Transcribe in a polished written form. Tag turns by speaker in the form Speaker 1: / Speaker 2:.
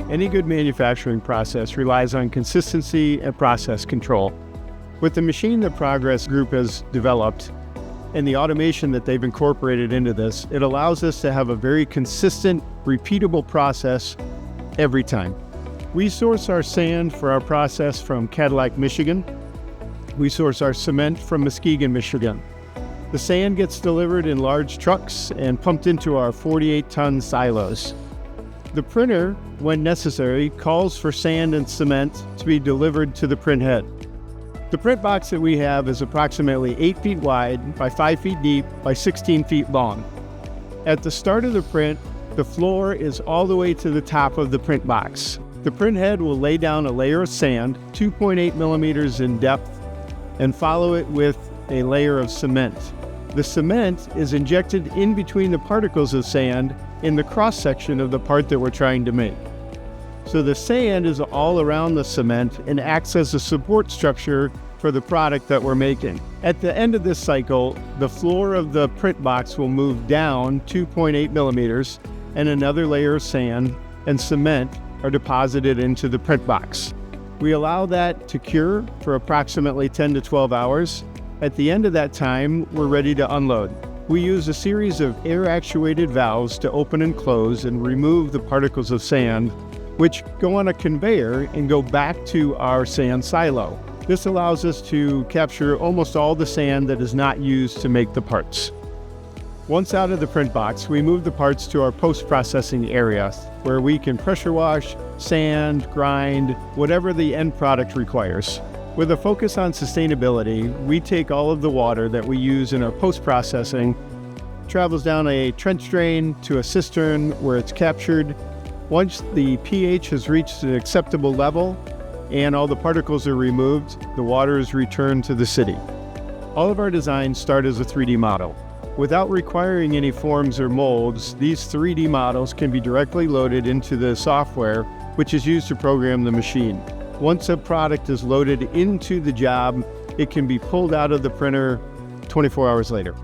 Speaker 1: Any good manufacturing process relies on consistency and process control. With the machine that Progress Group has developed and the automation that they've incorporated into this, it allows us to have a very consistent, repeatable process every time. We source our sand for our process from Cadillac, Michigan. We source our cement from Muskegon, Michigan. The sand gets delivered in large trucks and pumped into our 48-ton silos. The printer, when necessary, calls for sand and cement to be delivered to the print head. The print box that we have is approximately 8 feet wide by 5 feet deep by 16 feet long. At the start of the print, the floor is all the way to the top of the print box. The print head will lay down a layer of sand, 2.8 millimeters in depth, and follow it with a layer of cement. The cement is injected in between the particles of sand in the cross-section of the part that we're trying to make. So the sand is all around the cement and acts as a support structure for the product that we're making. At the end of this cycle, the floor of the print box will move down 2.8 millimeters and another layer of sand and cement are deposited into the print box. We allow that to cure for approximately 10 to 12 hours. At the end of that time, we're ready to unload. We use a series of air-actuated valves to open and close and remove the particles of sand, which go on a conveyor and go back to our sand silo. This allows us to capture almost all the sand that is not used to make the parts. Once out of the print box, we move the parts to our post-processing area, where we can pressure wash, sand, grind, whatever the end product requires. With a focus on sustainability, we take all of the water that we use in our post-processing, travels down a trench drain to a cistern where it's captured. Once the pH has reached an acceptable level and all the particles are removed, the water is returned to the city. All of our designs start as a 3D model. Without requiring any forms or molds, these 3D models can be directly loaded into the software, which is used to program the machine. Once a product is loaded into the job, it can be pulled out of the printer 24 hours later.